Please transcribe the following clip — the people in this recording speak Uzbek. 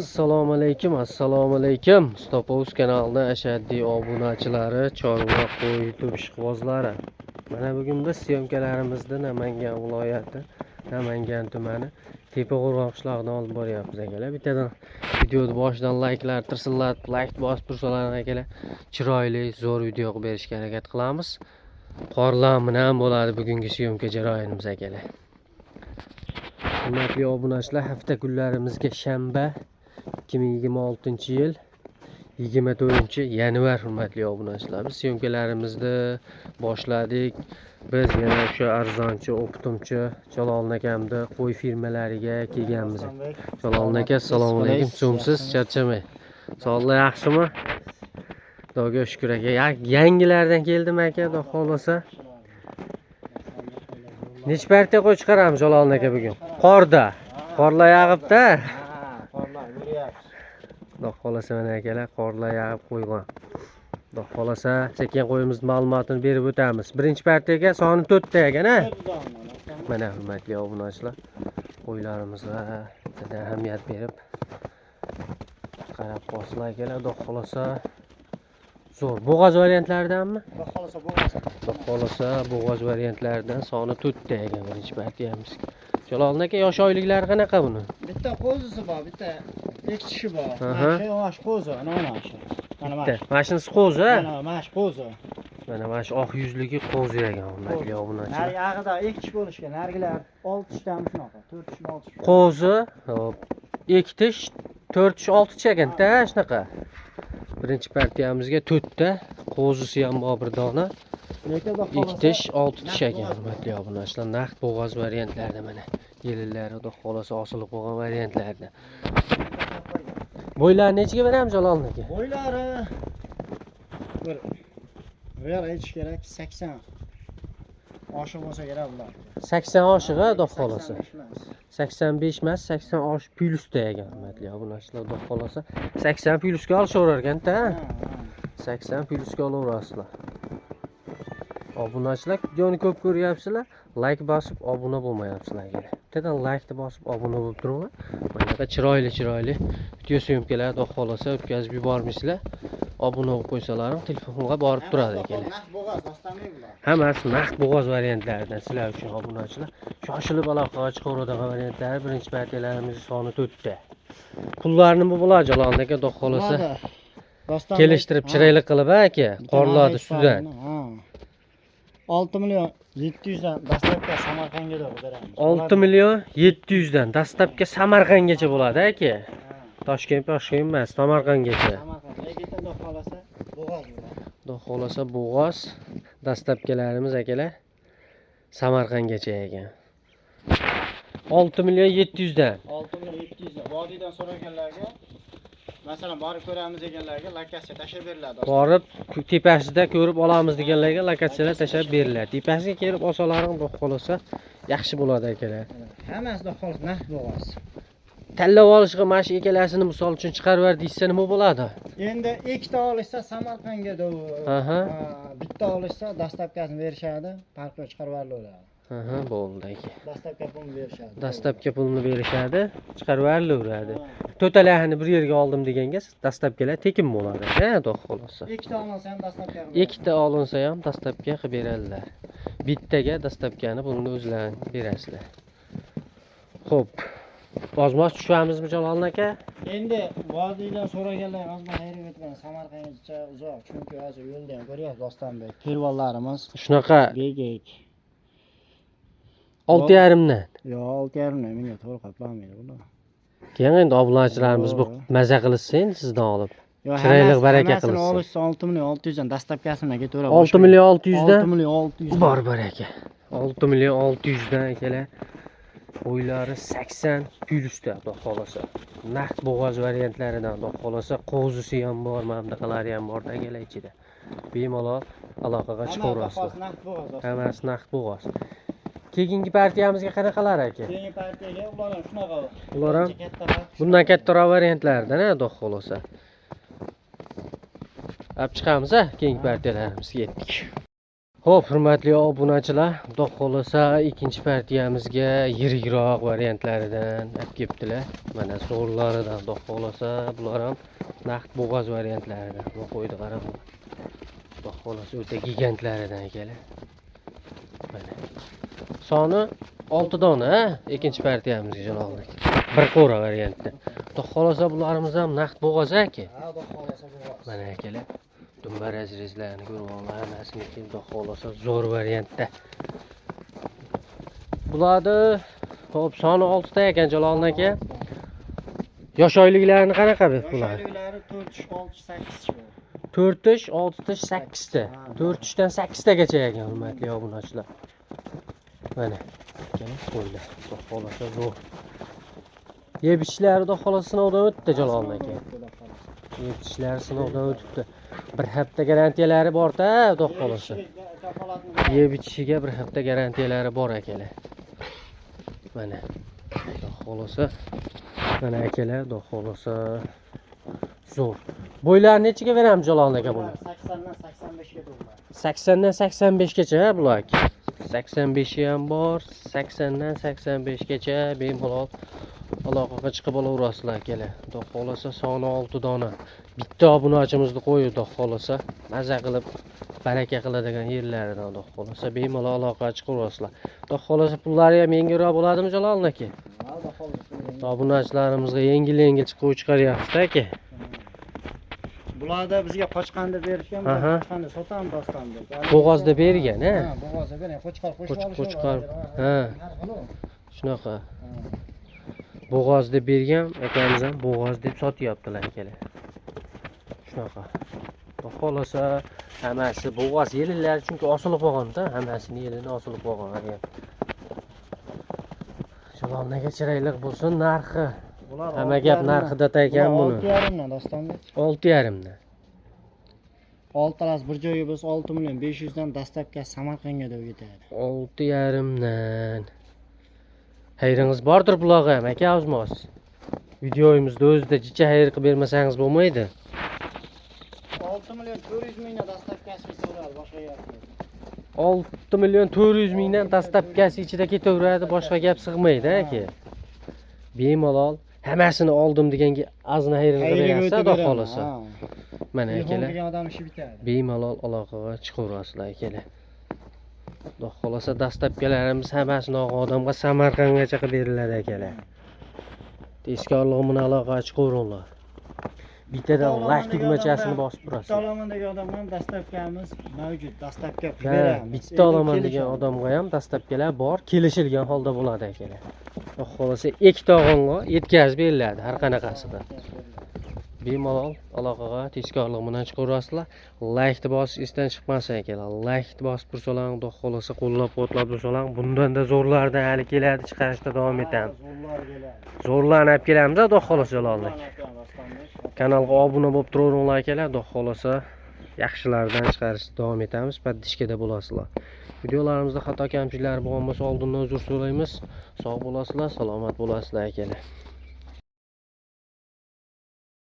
Assalomu alaykum. Stopous kanalining ashaddiy obunachilari, chorva, qo'y, YouTube ishqibozlari. Mana bugun biz syomkalarimizda Namangan viloyati, Namangan tumani Tepaqo'rg'on qishlog'idan olib boryapmiz akalar. Bittadan videoni boshidan layklar, tirsillatib, layk bosib tursalar akalar, chiroyli, zo'r video qilib berishga harakat qilamiz. Qorlar bilan bo'ladi bugungi syomka jarayonimiz akalar. Hurmatli obunachilar, hafta kunlarimizga shanba 2026-yil 24-yanvar hurmatli obunachilar. Biz syomkalarimizni boshladik. Biz yana o'sha arzonchi, optimchi Jaloliddin akamda qo'y firmalariga kelganmiz. Jaloliddin aka, assalomu alaykum. Cho'msiz, charchamang. Sog'lik yaxshimi? Xudoga shukr aka. Yangilardan keldim aka, xudo xolasa. Nech partiya qo'y chiqaramiz Jaloliddin aka bugun? Qorda. Qorlar yog'ibdi. Xudo xolasa mana akalar, qorlar yog'ib qo'ygan. Xudo xolasa sekin qo'yimiz ma'lumotini berib o'tamiz. Birinchi partiyaga soni 4 ta ekan, ha? Mana hurmatli obunachilar, qo'ylarimizga juda ahamiyat berib qarab qo'yinglar akalar. Xudo xolasa zo'r bo'g'oz variantlaridanmi? Xudo xolasa bo'g'oz variantlaridan soni 4 ta ekan birinchi partiyamiz. Jaloliddin aka, yosh oyliklari qanaqa buni? Bitta qo'zisi bor, bitta ekchishi bor. Mana yosh qo'zi, mana shu. Mana mana shunisi qo'zi, ha? Mana shu qo'zi. Mana mana shu oq yuzligi qo'zi ekan hurmatli obunachilar. Nari yog'ida ekchish bo'lishgan. Narigilar 6 tishdan shunaqa, 4 tish 6 tish. Qo'zi, hop. 2 tish, 4 tish, 6 tish ekan-da, shunaqa. Birinchi partiyamizga 4 ta qo'zisi ham bor bir dona. 2 tish, 6 tish ekan hurmatli obunachilar. Naqd bo'g'oz variantlarda mana. Yelinlari xudo xolasa osilib qolgan variantlarda. Bo'ylarni nechiga beramiz Jaloliddin aka? Bo'ylari bir aytish kerak 80. Oshiq bo'lsa kerak bular. 80 oshig'i xudo xolasa. 85 emas, 80 osh plyusda ekan hurmatli obunachilar. Xudo xolasa 80 plyusga olishaverar ekan-da. 80 plyusga olaverasizlar. Obunachilar, videoni ko'p ko'ryapsizlar, like bosib obuna bo'lmayapsizlar akalar. Bittadan like bosib obuna bo'lib turinglar. Mana chiroyli video syomkalar xudo xolasa o'tkazib yubormisizlar. Obuna bo'lib qo'ysalarim telefonga borib turadi akalar. Naqd bo'g'oz, dastanbek bular. Hammasi naqd bo'g'oz variantlaridan sizlar uchun obunachilar. Shoshilib aloqaga chiqaveradigan variantlar birinchi partiyalarimiz soni 4 ta. Pullarni bu bo'ladi Jaloliddin aka, xudo xolasa. Kelishtirib chiroyli qilib aka, qorlarni ustidan. 6 million 700 dan dastlabki Samarqandga beramiz. 6 million 700 dan dastlabki Samarqandgacha bo'ladi aka. Toshkent emas, Samarqandgacha. Xudo xolasa bo'g'oz bo'ladi. Xudo xolasa bo'g'oz dastlabkilarimiz akalar Samarqandgacha ekan. 6 million 700 dan. 6 million 700 dan. Vodiydan so'raganlarga masalan borib ko'ramiz deganlarga lokatsiya tashab beriladi. Borib tepasida ko'rib olamiz deganlarga lokatsiyalar tashab beriladi. Tepasiga kelib olsalaring xudo xolasa yaxshi bo'ladi akalar. Hammasi xudo xolasa naqd bo'g'oz. Tanlab olishga mana shu ekalasini misol uchun chiqarib ver deysa nima bo'ladi? Endi ikkita olishsa Samarqandga bitta olishsa dastlabkasini berishadi, farqi chiqarib beriladi. Bo'ldi aka. Dastlabki pulni berishadi. Dastlabki pulni berishadi, chiqarib berilaveradi. To'talarni bir yerga oldim deganga dastlabkilar tekin bo'ladi, ha, xudo xolasa. Ikkita olinsa ham dastlabki. Ikkita olinsa ham dastlabki qilib beradilar. Bittaga dastlabkani pulni o'zlaring berasizlar. Xo'p. Ozmoz tushamiz Jaloliddin aka? Endi vodiydan so'raganlar ozmoz xayrga o'tgan Samarqandgacha uzoq, chunki hozir yo'lda ham ko'ryapsiz Dostonbek. Pervonlarimiz shunaqa begek. 6,5 dan. Yo'q, 6,5 dan menga to'g'ri qoplanmaydi bular. Keyin endi obunachilarimiz bu maza qilsa endi sizdan olib. Chiroyli baraka qilsin. Olishsa 6 million 600 dan dastlabkasini ketaveradi. 6 million 600 dan. 6 million 600. Bor baraka. 6 million 600 dan akalar. Qo'ylari 80 plyusda xudo xolasa. Naqd bo'g'oz variantlaridan xudo xolasa qo'zisi ham bor, mamdaqalari ham bor akalar ichida. Bemalol aloqaga chiqaverasizlar. Hammasi naqd bo'g'oz. Keyingi partiyamizga qanaqalar aka? Keyingi partiyaga ular ham shunaqa. Ular ham bundan kattaroq variantlardan, xudo xolasa. Olib chiqamiz, keyingi partiyalarimizga yetdik. Xo'p, hurmatli obunachilar, xudo xolasa ikkinchi partiyamizga yirikroq variantlaridan olib kelibdilar. Mana zo'rlaridan xudo xolasa, bular ham naqd bo'g'oz variantlaridan. Bu qo'ydi qarab. Xudo xolasa o'ta gigantlaridan ekanlar. Mana. Soni 6 dona, ikkinchi partiyamizga janoblik. Bir qo'ra variantda. Xudo xolasa bularimiz ham naqd bo'g'oz aka. Ha, Xudo xolasa bo'g'oz. Mana akalar. Dumbar ajrizlarni ko'rib olinglar, hammasini keldi xolasa zo'r variantda. Bularni hop soni 6 ta ekan Jalolning aka. Yosh oyliklarini qanaqa bular? Yoshliklari 4 ish, 6 ish, 8 ish. 4 ish, 6 ish, 8 ta. 4 ishdan 8 tagacha ekan hurmatli obunachilar. Mana akalar qo'ylar. Xudo xolasa zo'r. Yeb ishlarida xolasa sinovdan o'tdi Jalolning aka. Yeb ishlar sinovdan o'tibdi. Bir hafta garantiyalari bor-da, xudo xolasa. Yeb ichishiga bir hafta garantiyalari bor akalar. Mana. Xudo xolasa. Mana akalar, xudo xolasa. Zo'r. Bo'ylar nechiga beramiz Jalol aka buni? 80dan 85 ga bo'ladi. 80 dan 85 gacha bular. 85 ham bor, 80 dan 85 gacha bemalol aloqaga chiqib olaverasizlar akalar. Xudo xolasa soni 6 dona. Bitta obunachimizni qo'yib, xudo xolasa maza qilib baraka qiladigan yerlaridan xudo xolasa bemalol aloqaga chiqaverasizlar. Xudo xolasa pullari ham yengilroq bo'ladimi Jalol aka? Ha, Xudo xolasa. Obunachilarimizga yengil chiqib chiqaryapti aka. Bularda bizga qochqanda berishgan, qochqanda sotamiz dostonda. Bo'g'ozda bergan, ha? Ha, bo'g'ozda bergan, qo'chqor qo'shib Qo'chqor. Ha. Shunaqa. Bo'g'ozda bergan akamiz ham bo'g'oz deb sotyaptilar akalar. Shunaqa. Xolasa hammasi bo'g'oz yellar chunki osilib qolganda, hammasini yelini osilib qolgan. Jalolnaga chiroyli bo'lsin narxi. Hamma gap narxida ekan buni. 6,5 dan dostonda. 6,5 dan. Oltalas bir joyga biz 6 million 500 dan dastlabki Samarqandga deb ketadi. 6,5 dan. Xayringiz bordir bularga ham aka o'zimiz. Videoyimizda o'zida jicha xayr qilib bermasangiz bo'lmaydi. 6 million 400 mingdan dastlabkasi ketaveradi, boshqa gap yo'q. 6 million 400 mingdan dastlabkasi ichida ketaveradi, boshqa gap sig'maydi aka. Bemalol hammasini oldim deganga azna xayrini berasiz, xudo xolasa. Mana akalar. Degan odam ishi bitadi. Bemalol aloqaga chiqaverasizlar akalar. Xudo xolasa dastlabkilarimiz hammasini odamga Samarqandgacha qilib beriladi akalar. Tezkorlig'i bilan aloqaga chiqaveringlar. Bittadan like tugmachasini bosib turasiz. Bitta olaman degan odam ham dastlabkamiz mavjud, dastlabki Ha, beramiz. bitta olaman degan odamga ham dastlabkilar bor, kelishilgan holda bo'ladi akalar. Xudo xolasa ikkita og'onga yetkazib beriladi har qanaqasida. Bemalol aloqaga tezkorlik bilan chiqaverasizlar. Like bosish esdan chiqmasin akalar. Like bosib tursalar, xudo xolasa qo'llab-quvvatlab tursalar, bundan-da zo'rlardan hali keladi, chiqarishda davom etamiz. Zo'rlar keladi. Zo'rlarni olib kelamiz, xudo xolasa Jalollik. Kanalga obuna bo'lib turaveringlar akalar, xudo xolasa yaxshilardan chiqarishda davom etamiz, paddishkada bo'lasizlar. Videolarimizda xato kamchiliklar bo'lgan bo'lsa oldindan uzr so'raymiz. Sog' bo'lasizlar, salomat bo'lasizlar akalar.